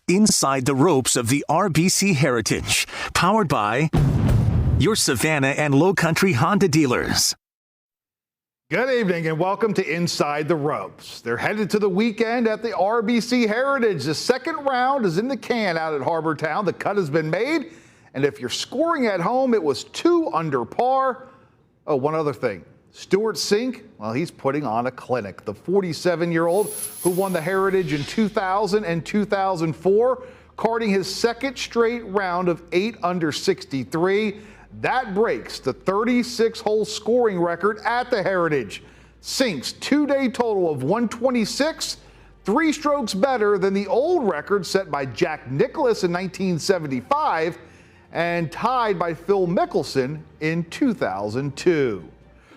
Inside the ropes of the RBC Heritage, powered by your Savannah and Low Country Honda dealers. Good evening and welcome to Inside the Ropes. They're headed to the weekend at the RBC Heritage. The second round is in the can out at Harbor Town. The cut has been made, and if you're scoring at home, it was 2 under par. Oh, one other thing. Stewart Cink, well, he's putting on a clinic. The 47-year-old who won the Heritage in 2000 and 2004, carding his second straight round of 8 under 63. That breaks the 36-hole scoring record at the Heritage. Cink's 2-day total of 126, 3 strokes better than the old record set by Jack Nicklaus in 1975 and tied by Phil Mickelson in 2002.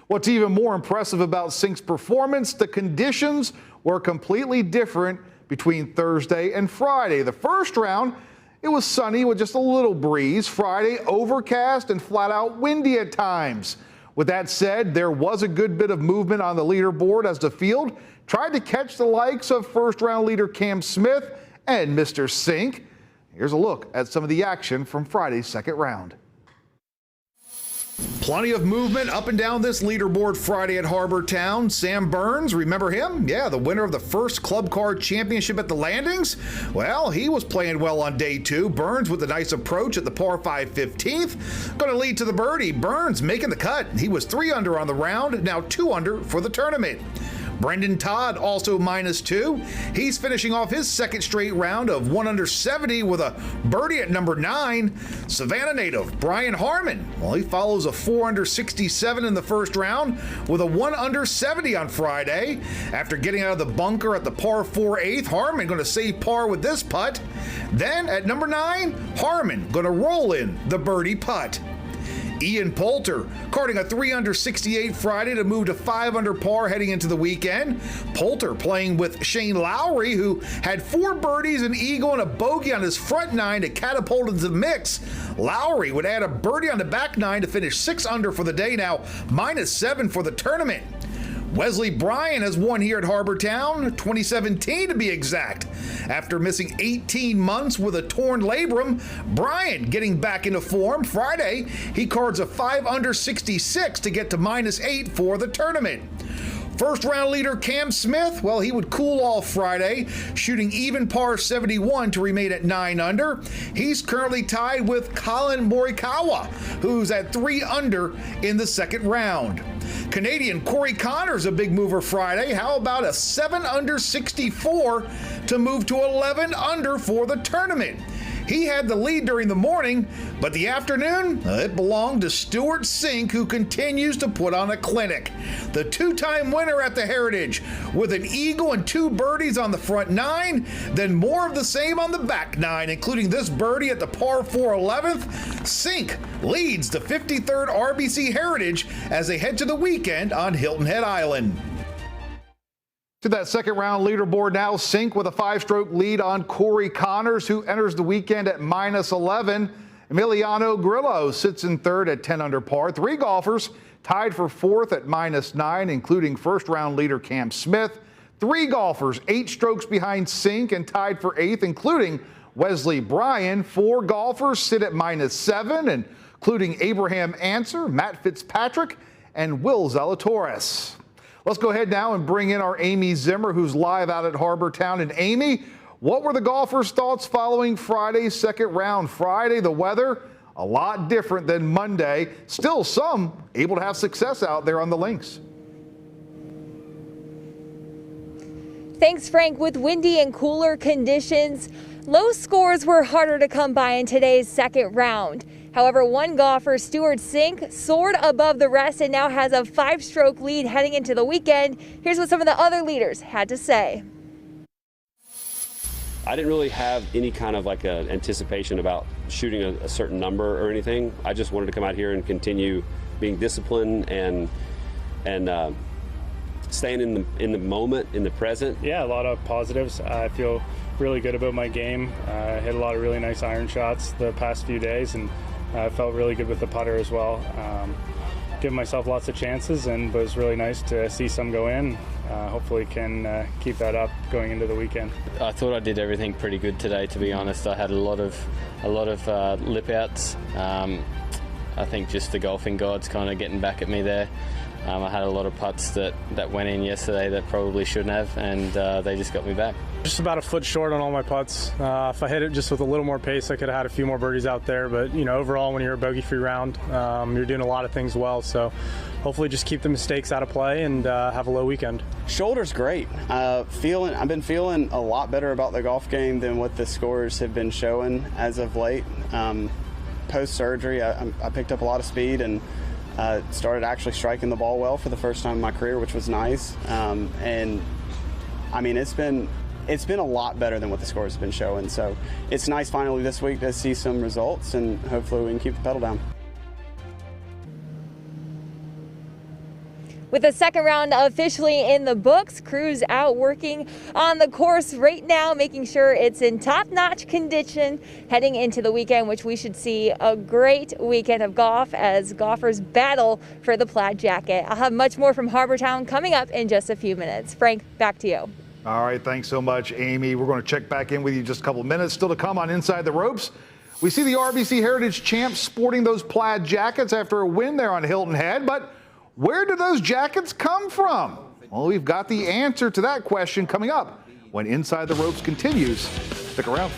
What's even more impressive about Cink's performance, the conditions were completely different between Thursday and Friday. The first round, it was sunny with just a little breeze. Friday, overcast and flat out windy at times. With that said, there was a good bit of movement on the leaderboard as the field tried to catch the likes of first round leader Cam Smith and Mr. Cink. Here's a look at some of the action from Friday's second round. Plenty of movement up and down this leaderboard Friday at Harbor Town. Sam Burns, remember him? Yeah, the winner of the first Club Card Championship at the Landings. Well, he was playing well on day 2. Burns with a nice approach at the par 5 15th. Going to lead to the birdie. Burns making the cut. He was 3 under on the round, now 2 under for the tournament. Brendan Todd also -2. He's finishing off his second straight round of 1 under 70 with a birdie at number 9. Savannah native Brian Harman, well, he follows a 4 under 67 in the first round with a 1 under 70 on Friday. After getting out of the bunker at the par 4 8th, Harman going to save par with this putt. Then at number 9, Harman going to roll in the birdie putt. Ian Poulter carding a 3 under 68 Friday to move to 5 under par heading into the weekend. Poulter playing with Shane Lowry, who had 4 birdies, an eagle, and a bogey on his front 9 to catapult into the mix. Lowry would add a birdie on the back 9 to finish 6 under for the day, now -7 for the tournament. Wesley Bryan has won here at Harbor Town, 2017 to be exact. After missing 18 months with a torn labrum, Bryan getting back into form. Friday, he cards a 5 under 66 to get to -8 for the tournament. First round leader Cam Smith, well, he would cool off Friday, shooting even par 71 to remain at 9 under. He's currently tied with Colin Morikawa, who's at 3 under in the second round. Canadian Corey Connors a big mover Friday. How about a 7 under 64 to move to 11 under for the tournament? He had the lead during the morning, but the afternoon, it belonged to Stewart Cink, who continues to put on a clinic. The 2-time winner at the Heritage with an eagle and 2 birdies on the front 9, then more of the same on the back 9, including this birdie at the par 4 11th. Cink leads the 53rd RBC Heritage as they head to the weekend on Hilton Head Island. To that second round leaderboard now, Cink with a 5-stroke lead on Corey Connors, who enters the weekend at -11. Emiliano Grillo sits in third at 10 under par. 3 golfers tied for 4th at -9, including first round leader Cam Smith. 3 golfers 8 strokes behind Cink and tied for 8th, including Wesley Bryan. 4 golfers sit at -7, including Abraham Ancer, Matt Fitzpatrick, and Will Zalatoris. Let's go ahead now and bring in our Amy Zimmer, who's live out at Harbor Town. And Amy, what were the golfers' thoughts following Friday's second round? Friday, the weather, a lot different than Monday. Still some able to have success out there on the links. Thanks, Frank. With windy and cooler conditions, low scores were harder to come by in today's second round. However, one golfer, Stewart Cink, soared above the rest and now has a 5-stroke lead heading into the weekend. Here's what some of the other leaders had to say. I didn't really have any kind of like a anticipation about shooting a certain number or anything. I just wanted to come out here and continue being disciplined and staying in the moment, in the present. Yeah, a lot of positives. I feel really good about my game. I hit a lot of really nice iron shots the past few days, and I felt really good with the putter as well. give myself lots of chances, but it was really nice to see some go in. Hopefully can keep that up going into the weekend. I thought I did everything pretty good today, to be honest. I had a lot of lip outs. I think just the golfing gods kind of getting back at me there. I had a lot of putts that went in yesterday that probably shouldn't have, and they just got me back. Just about a foot short on all my putts. If I hit it just with a little more pace, I could have had a few more birdies out there. But overall, when you're a bogey-free round, you're doing a lot of things well. So hopefully, just keep the mistakes out of play and have a low weekend. Shoulder's great. I've been feeling a lot better about the golf game than what the scores have been showing as of late. Post-surgery, I picked up a lot of speed and started actually striking the ball well for the first time in my career, which was nice. And I mean, it's been a lot better than what the scores have been showing. So it's nice finally this week to see some results, and hopefully we can keep the pedal down. With the second round officially in the books, crews out working on the course right now, making sure it's in top-notch condition heading into the weekend, which we should see a great weekend of golf as golfers battle for the plaid jacket. I'll have much more from Harbour Town coming up in just a few minutes. Frank, back to you. All right, thanks so much, Amy. We're going to check back in with you in just a couple of minutes. Still to come on Inside the Ropes. We see the RBC Heritage champs sporting those plaid jackets after a win there on Hilton Head, but where do those jackets come from? Well, we've got the answer to that question coming up when Inside the Ropes continues. Stick around.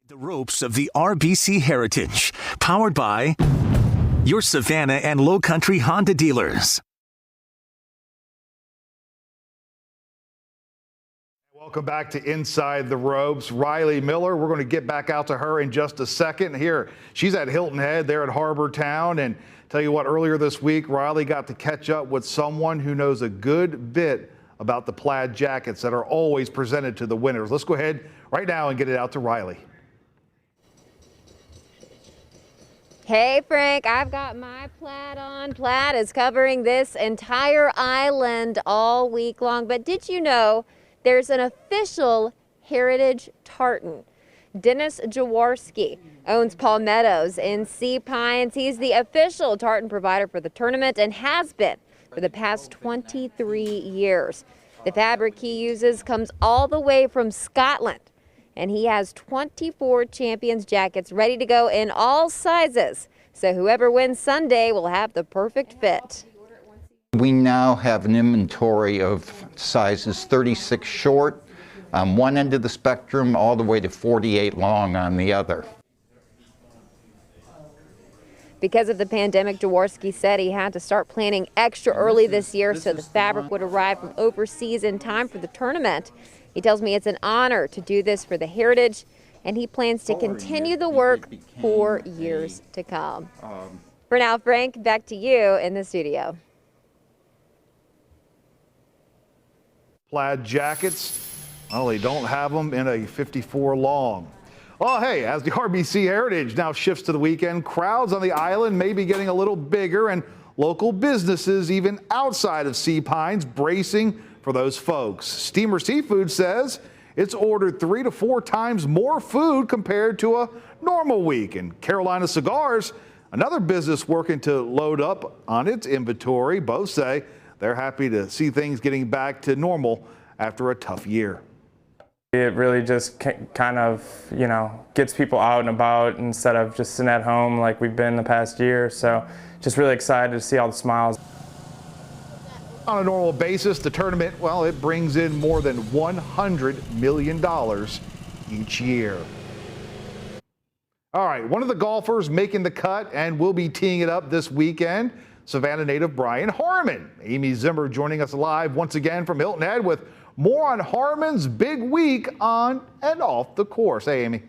The ropes of the RBC Heritage, powered by your Savannah and Low Country Honda dealers. Welcome back to Inside the Ropes. Riley Miller, we're going to get back out to her in just a second. Here, she's at Hilton Head there at Harbour Town. And tell you what, earlier this week, Riley got to catch up with someone who knows a good bit about the plaid jackets that are always presented to the winners. Let's go ahead right now and get it out to Riley. Hey Frank, I've got my plaid on. Plaid is covering this entire island all week long. But did you know there's an official heritage tartan? Dennis Jaworski owns Palmettos in Sea Pines. He's the official tartan provider for the tournament and has been for the past 23 years. The fabric he uses comes all the way from Scotland, and he has 24 champions jackets ready to go in all sizes. So whoever wins Sunday will have the perfect fit. We now have an inventory of sizes 36 short on one end of the spectrum all the way to 48 long on the other. Because of the pandemic, Jaworski said he had to start planning extra early this year so the fabric would arrive from overseas in time for the tournament. He tells me it's an honor to do this for the heritage, and he plans to continue the work for years to come. For now, Frank, back to you in the studio. Plaid jackets, well, they don't have them in a 54 long. Oh, hey, as the RBC Heritage now shifts to the weekend, crowds on the island may be getting a little bigger, and local businesses, even outside of Sea Pines, bracing for those folks. Steamer Seafood says it's ordered 3 to 4 times more food compared to a normal week. And Carolina Cigars, another business working to load up on its inventory, both say they're happy to see things getting back to normal after a tough year. It really just kind of, gets people out and about instead of just sitting at home like we've been the past year. So just really excited to see all the smiles. On a normal basis, the tournament, well, it brings in more than $100 million each year. All right, one of the golfers making the cut and will be teeing it up this weekend, Savannah native Brian Harman. Amy Zimmer joining us live once again from Hilton Head with more on Harman's big week on and off the course. Hey, Amy.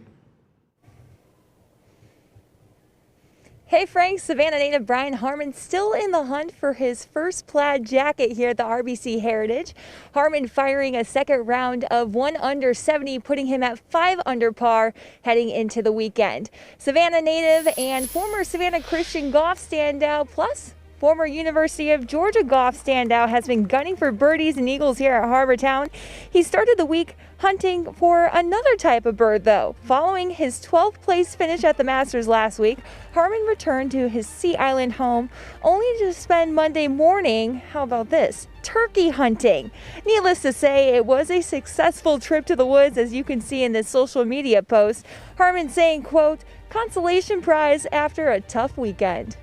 Hey Frank, Savannah native Brian Harman still in the hunt for his first plaid jacket here at the RBC Heritage. Harman firing a second round of 1 under 70, putting him at 5 under par heading into the weekend. Savannah native and former Savannah Christian golf standout, plus former University of Georgia golf standout, has been gunning for birdies and eagles here at Harbor Town. He started the week hunting for another type of bird, though. Following his 12th place finish at the Masters last week, Harman returned to his Sea Island home only to spend Monday morning, how about this, turkey hunting. Needless to say, it was a successful trip to the woods, as you can see in this social media post. Harman saying, quote, "Consolation prize after a tough weekend."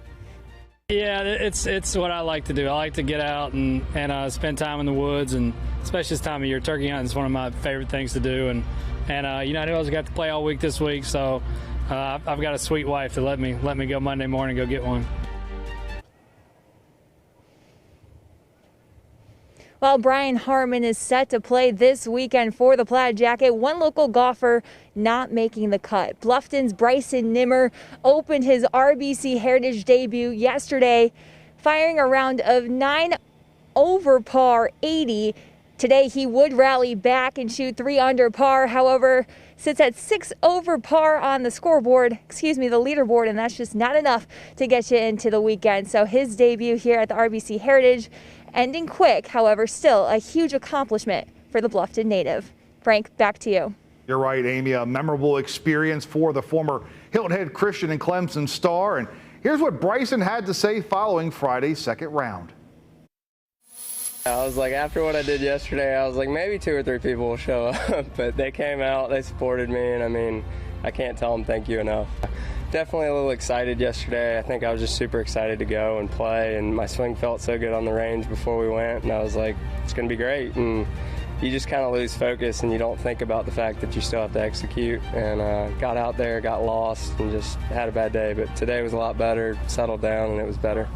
Yeah, it's what I like to do. I like to get out and spend time in the woods, and especially this time of year, turkey hunting is one of my favorite things to do. And I knew I got to play all week this week, so I've got a sweet wife to let me go Monday morning go get one. While Brian Harman is set to play this weekend for the plaid jacket, one local golfer not making the cut. Bluffton's Bryson Nimmer opened his RBC Heritage debut yesterday, firing a round of 9 over par 80. Today he would rally back and shoot 3 under par. However, sits at 6 over par on the the leaderboard, and that's just not enough to get you into the weekend. So his debut here at the RBC Heritage ending quick, however, still a huge accomplishment for the Bluffton native. Frank, back to you. You're right, Amy. A memorable experience for the former Hilton Head Christian and Clemson star. And here's what Bryson had to say following Friday's second round. I was like, after what I did yesterday, I was like, maybe 2 or 3 people will show up. But they came out, they supported me, and I can't tell them thank you enough. Definitely a little excited yesterday. I think I was just super excited to go and play, and my swing felt so good on the range before we went, and I was like, it's going to be great. And you just kind of lose focus, and you don't think about the fact that you still have to execute. And got out there, got lost, and just had a bad day. But today was a lot better, settled down, and it was better.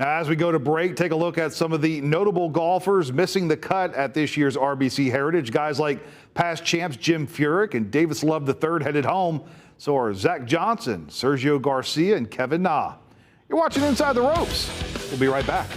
Now, as we go to break, take a look at some of the notable golfers missing the cut at this year's RBC Heritage. Guys like past champs Jim Furyk and Davis Love III headed home. So are Zach Johnson, Sergio Garcia, and Kevin Na. You're watching Inside the Ropes. We'll be right back.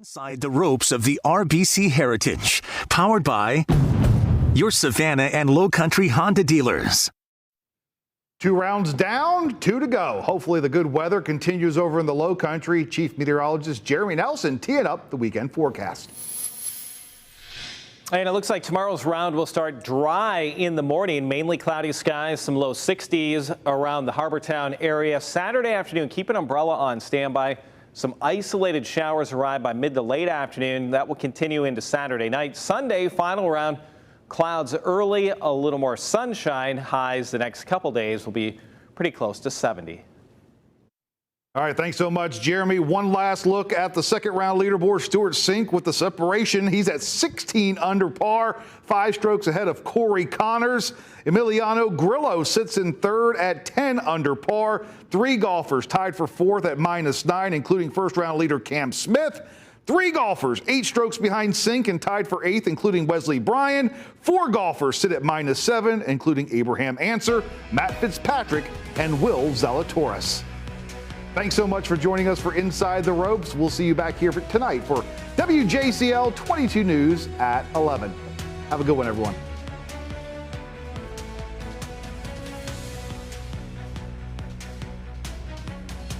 Inside the ropes of the RBC Heritage, powered by your Savannah and Low Country Honda dealers. 2 rounds down, 2 to go. Hopefully the good weather continues over in the Low Country. Chief Meteorologist Jeremy Nelson teeing up the weekend forecast. And it looks like tomorrow's round will start dry in the morning, mainly cloudy skies, some low 60s around the Harbortown area. Saturday afternoon, keep an umbrella on standby. Some isolated showers arrive by mid to late afternoon. That will continue into Saturday night. Sunday, final round, clouds early, a little more sunshine. Highs the next couple days will be pretty close to 70. All right, thanks so much, Jeremy. One last look at the second round leaderboard. Stewart Cink with the separation. He's at 16 under par, 5 strokes ahead of Corey Connors. Emiliano Grillo sits in third at 10 under par. 3 golfers tied for fourth at -9, including first round leader Cam Smith. 3 golfers 8 strokes behind Cink and tied for 8th, including Wesley Bryan. 4 golfers sit at -7, including Abraham Ancer, Matt Fitzpatrick, and Will Zalatoris. Thanks so much for joining us for Inside the Ropes. We'll see you back here tonight for WJCL 22 News at 11. Have a good one, everyone.